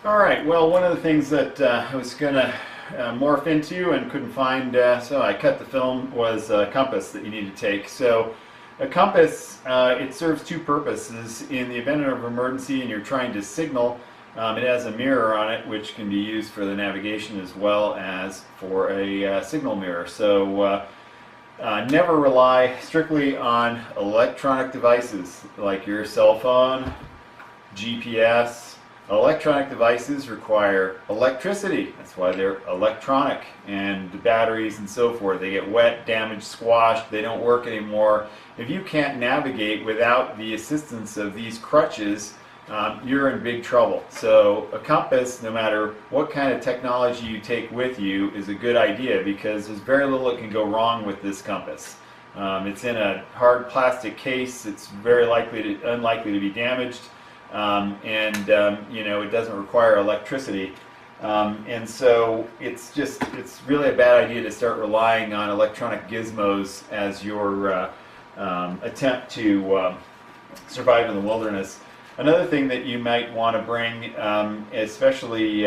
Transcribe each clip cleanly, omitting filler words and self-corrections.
All right, well, one of the things that I was going to morph into and couldn't find, so I cut the film, was a compass that you need to take. So a compass, it serves two purposes. In the event of an emergency and you're trying to signal, it has a mirror on it which can be used for the navigation as well as for a signal mirror. So never rely strictly on electronic devices like your cell phone, GPS. Electronic devices require electricity. That's why they're electronic. And the batteries and so forth, they get wet, damaged, squashed, they don't work anymore. If you can't navigate without the assistance of these crutches, you're in big trouble. So a compass, no matter what kind of technology you take with you, is a good idea because there's very little that can go wrong with this compass. It's in a hard plastic case. It's very unlikely to be damaged. You know, it doesn't require electricity. And so it's really a bad idea to start relying on electronic gizmos as your attempt to survive in the wilderness. Another thing that you might want to bring, especially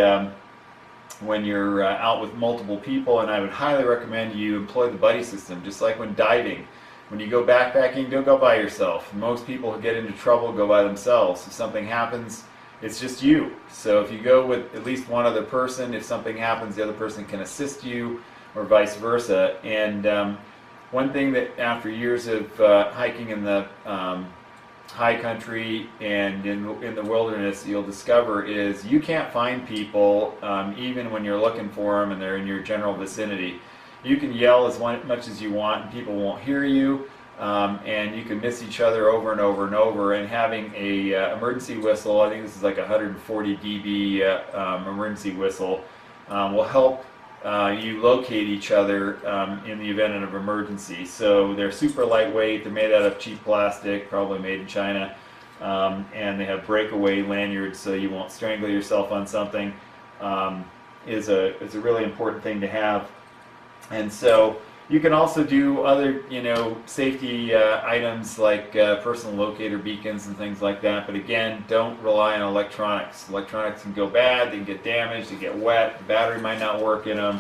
when you're out with multiple people, and I would highly recommend you employ the buddy system, just like when diving. When you go backpacking, don't go by yourself. Most people who get into trouble go by themselves. If something happens, it's just you. So if you go with at least one other person, if something happens, the other person can assist you, or vice versa. And one thing that after years of hiking in the high country and in the wilderness, you'll discover is you can't find people even when you're looking for them and they're in your general vicinity. You can yell as much as you want and people won't hear you, and you can miss each other over and over and over. And having a emergency whistle, I think this is like 140 dB emergency whistle, will help you locate each other in the event of an emergency. So they're super lightweight, they're made out of cheap plastic, probably made in China, and they have breakaway lanyards so you won't strangle yourself on something. Is a really important thing to have. And so you can also do other, safety items like personal locator beacons and things like that. But again, don't rely on electronics. Electronics can go bad, they can get damaged, they get wet, the battery might not work in them,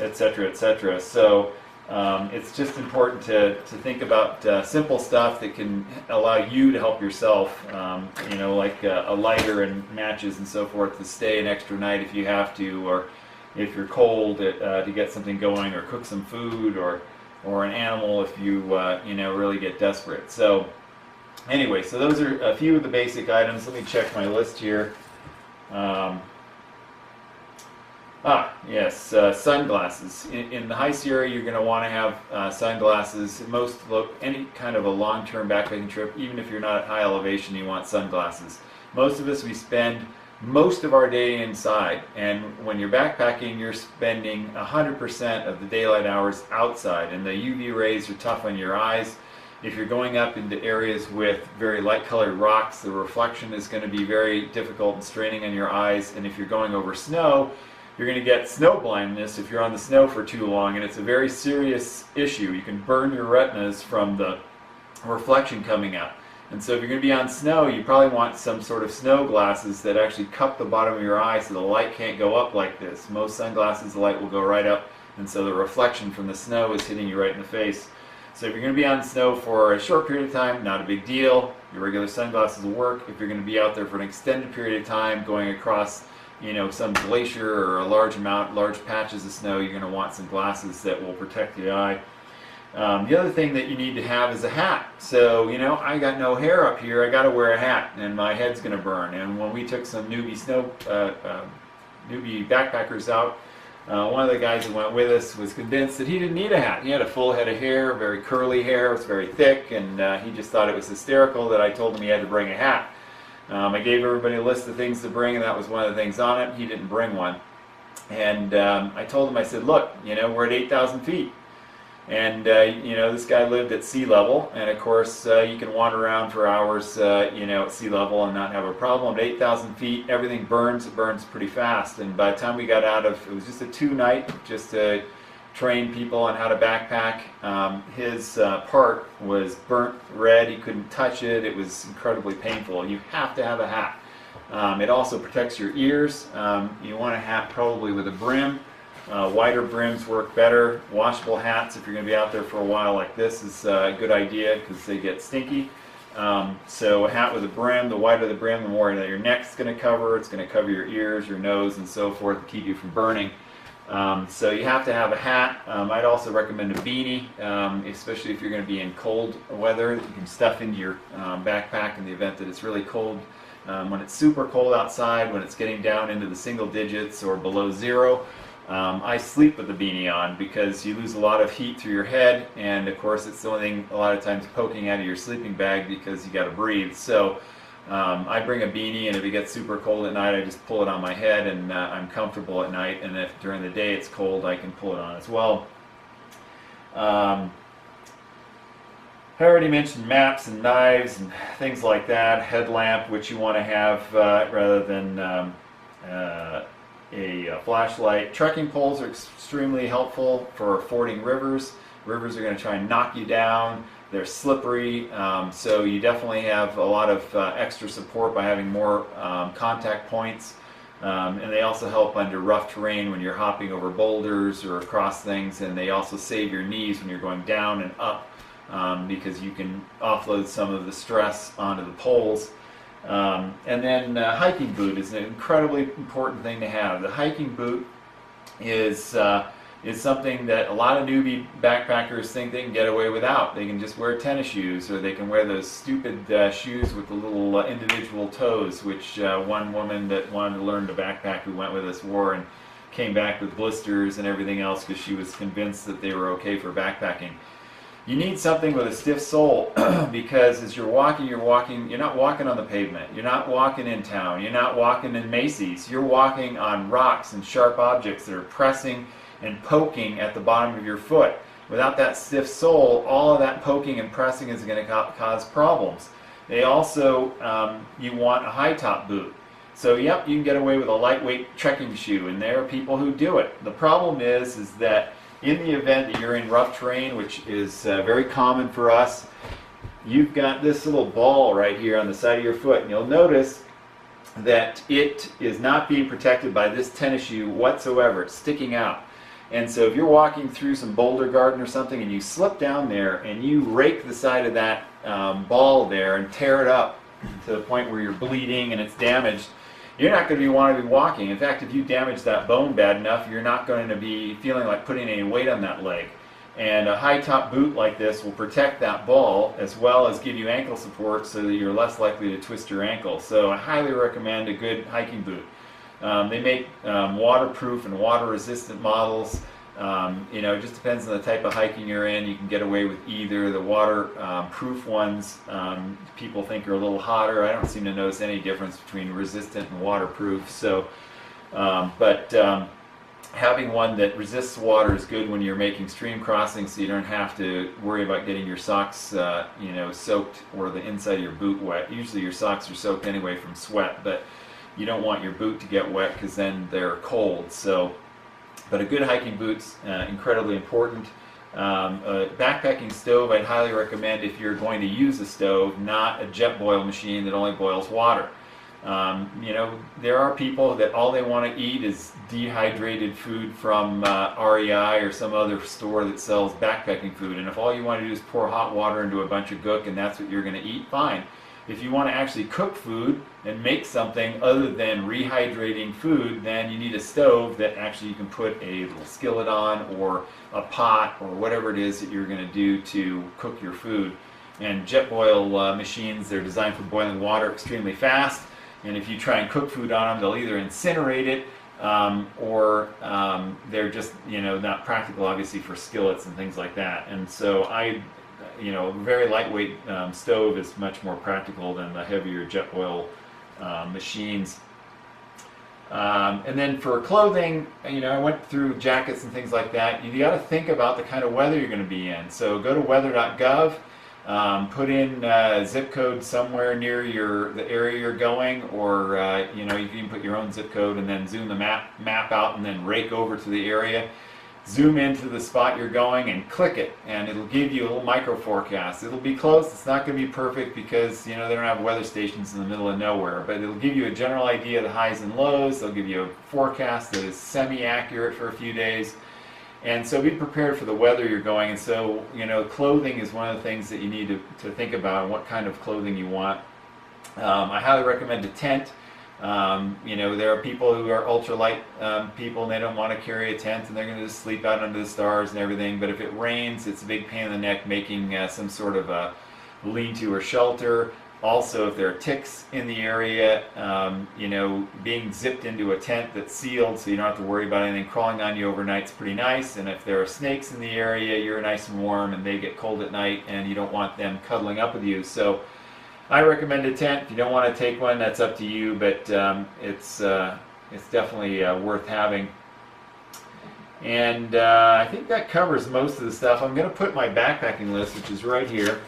etc., etc. So it's just important to think about simple stuff that can allow you to help yourself, like a lighter and matches and so forth to stay an extra night if you have to, or if you're cold to get something going, or cook some food, or an animal if you really get desperate. So anyway, so those are a few of the basic items. Let me check my list here. Yes, sunglasses. In the High Sierra, you're going to want to have sunglasses. Any kind of a long-term backpacking trip, even if you're not at high elevation, you want sunglasses. Most of us, we spend most of our day inside, and when you're backpacking, you're spending 100% of the daylight hours outside, and the UV rays are tough on your eyes. If you're going up into areas with very light colored rocks, the reflection is going to be very difficult and straining on your eyes. And if you're going over snow, you're going to get snow blindness if you're on the snow for too long, and it's a very serious issue. You can burn your retinas from the reflection coming up. And so if you're going to be on snow, you probably want some sort of snow glasses that actually cup the bottom of your eye so the light can't go up like this. Most sunglasses, the light will go right up, and so the reflection from the snow is hitting you right in the face. So if you're going to be on snow for a short period of time, not a big deal. Your regular sunglasses will work. If you're going to be out there for an extended period of time, going across some glacier or a large patches of snow, you're going to want some glasses that will protect the eye. The other thing that you need to have is a hat. So, I got no hair up here, I got to wear a hat, and my head's going to burn. And when we took some newbie backpackers out, one of the guys that went with us was convinced that he didn't need a hat. He had a full head of hair, very curly hair, it was very thick, and he just thought it was hysterical that I told him he had to bring a hat. I gave everybody a list of things to bring, and that was one of the things on it. He didn't bring one. And I told him, I said, look, we're at 8,000 feet. And this guy lived at sea level, and of course you can wander around for hours at sea level and not have a problem. At 8,000 feet, everything burns. It burns pretty fast. And by the time we got out of, it was just a 2-night, just to train people on how to backpack. His part was burnt red. He couldn't touch it. It was incredibly painful. You have to have a hat. It also protects your ears. You want a hat probably with a brim. Wider brims work better. Washable hats, if you're going to be out there for a while like this, is a good idea because they get stinky. So a hat with a brim, the wider the brim, the more that your neck's going to cover. It's going to cover your ears, your nose, and so forth to keep you from burning. So you have to have a hat. I'd also recommend a beanie, especially if you're going to be in cold weather. You can stuff into your backpack in the event that it's really cold. When it's super cold outside, when it's getting down into the single digits or below zero, I sleep with the beanie on because you lose a lot of heat through your head, and of course it's the only thing a lot of times poking out of your sleeping bag because you got to breathe. So I bring a beanie, and if it gets super cold at night, I just pull it on my head, and I'm comfortable at night. And if during the day it's cold, I can pull it on as well. I already mentioned maps and knives and things like that. Headlamp, which you want to have rather than a flashlight. Trekking poles are extremely helpful for fording rivers. Rivers are going to try and knock you down. They're slippery, so you definitely have a lot of extra support by having more contact points. And they also help under rough terrain when you're hopping over boulders or across things, and they also save your knees when you're going down and up because you can offload some of the stress onto the poles. And then hiking boot is an incredibly important thing to have. The hiking boot is something that a lot of newbie backpackers think they can get away without. They can just wear tennis shoes, or they can wear those stupid shoes with the little individual toes, which one woman that wanted to learn to backpack who went with us wore and came back with blisters and everything else because she was convinced that they were okay for backpacking. You need something with a stiff sole because as you're walking, you're not walking on the pavement. You're not walking in town. You're not walking in Macy's. You're walking on rocks and sharp objects that are pressing and poking at the bottom of your foot. Without that stiff sole, all of that poking and pressing is going to cause problems. They also, you want a high top boot. So yep, you can get away with a lightweight trekking shoe, and there are people who do it. The problem is that in the event that you're in rough terrain, which is very common for us, you've got this little ball right here on the side of your foot, and you'll notice that it is not being protected by this tennis shoe whatsoever. It's sticking out. And so if you're walking through some boulder garden or something and you slip down there and you rake the side of that ball there and tear it up to the point where you're bleeding and it's damaged, you're not going to want to be walking. In fact, if you damage that bone bad enough, you're not going to be feeling like putting any weight on that leg. And a high top boot like this will protect that ball as well as give you ankle support so that you're less likely to twist your ankle. So I highly recommend a good hiking boot. They make waterproof and water-resistant models. It just depends on the type of hiking you're in. You can get away with either. The water-proof ones, people think are a little hotter. I don't seem to notice any difference between resistant and waterproof. So, having one that resists water is good when you're making stream crossings, so you don't have to worry about getting your socks, soaked or the inside of your boot wet. Usually your socks are soaked anyway from sweat, but you don't want your boot to get wet because then they're cold. So, but a good hiking boot's incredibly important. A backpacking stove I'd highly recommend if you're going to use a stove, not a jet boil machine that only boils water. There are people that all they want to eat is dehydrated food from REI or some other store that sells backpacking food, and if all you want to do is pour hot water into a bunch of gook and that's what you're going to eat, fine. If you want to actually cook food and make something other than rehydrating food, then you need a stove that actually you can put a little skillet on, or a pot, or whatever it is that you're going to do to cook your food. And jet boil machines, they're designed for boiling water extremely fast, and if you try and cook food on them, they'll either incinerate it or they're just not practical, obviously, for skillets and things like that. And so very lightweight stove is much more practical than the heavier jet boil machines. And then for clothing, I went through jackets and things like that. You got to think about the kind of weather you're going to be in. So go to weather.gov, put in zip code somewhere near the area you're going, or you can even put your own zip code and then zoom the map out and then rake over to the area. zoom into the spot you're going and click it, and it'll give you a little micro forecast. It'll be close. It's not going to be perfect because, you know, they don't have weather stations in the middle of nowhere, but it'll give you a general idea of the highs and lows. They'll give you a forecast that is semi-accurate for a few days. And so be prepared for the weather you're going. And so, you know, clothing is one of the things that you need to think about, and what kind of clothing you want. I highly recommend a tent. You know, there are people who are ultralight people, and they don't want to carry a tent, and they're going to just sleep out under the stars and everything. But if it rains, it's a big pain in the neck making some sort of a lean-to or shelter. Also, if there are ticks in the area, you know, being zipped into a tent that's sealed so you don't have to worry about anything crawling on you overnight is pretty nice. And if there are snakes in the area, you're nice and warm, and they get cold at night, and you don't want them cuddling up with you. So I recommend a tent. If you don't want to take one, that's up to you, but it's definitely worth having. And I think that covers most of the stuff. I'm going to put my backpacking list, which is right here.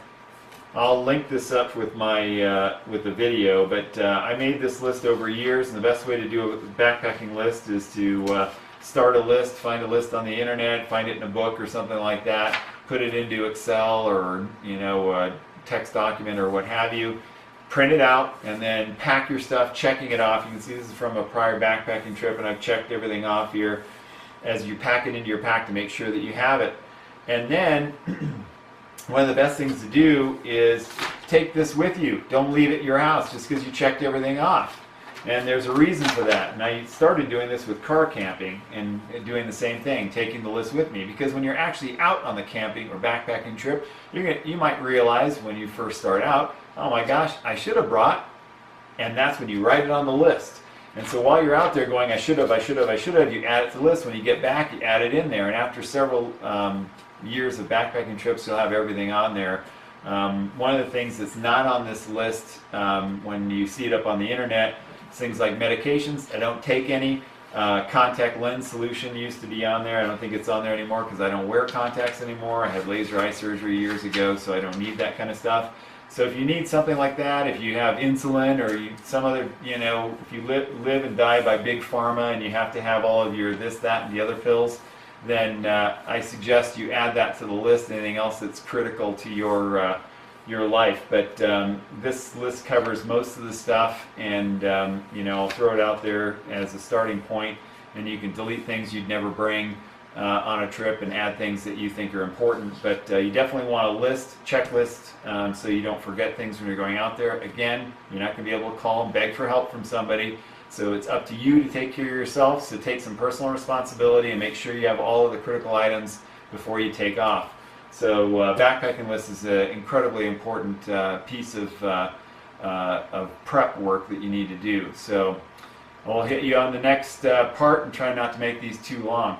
I'll link this up with my with the video, but I made this list over years, and the best way to do a backpacking list is to start a list, find a list on the internet, find it in a book or something like that, put it into Excel or, you know, text document or what have you, print it out, and then pack your stuff, checking it off. You can see this is from a prior backpacking trip, and I've checked everything off here as you pack it into your pack to make sure that you have it. And then one of the best things to do is take this with you. Don't leave it at your house just because you checked everything off. And there's a reason for that. And I started doing this with car camping and doing the same thing, taking the list with me. Because when you're actually out on the camping or backpacking trip, you might realize when you first start out, oh my gosh, I should have brought, and that's when you write it on the list. And so while you're out there going, I should have, you add it to the list. When you get back, you add it in there. And after several years of backpacking trips, you'll have everything on there. One of the things that's not on this list when you see it up on the internet, things like medications. I don't take any. Contact lens solution used to be on there. I don't think it's on there anymore because I don't wear contacts anymore. I had laser eye surgery years ago, so I don't need that kind of stuff. So if you need something like that, if you have insulin or some other, you know, if you live and die by big pharma and you have to have all of your this, that, and the other pills, then I suggest you add that to the list. Anything else that's critical to your life. But this list covers most of the stuff, and you know, I'll throw it out there as a starting point, and you can delete things you'd never bring on a trip and add things that you think are important. But you definitely want a checklist, so you don't forget things when you're going out there. Again, you're not going to be able to call and beg for help from somebody. So it's up to you to take care of yourself, so take some personal responsibility and make sure you have all of the critical items before you take off. So backpacking list is an incredibly important piece of prep work that you need to do. So I'll hit you on the next part and try not to make these too long.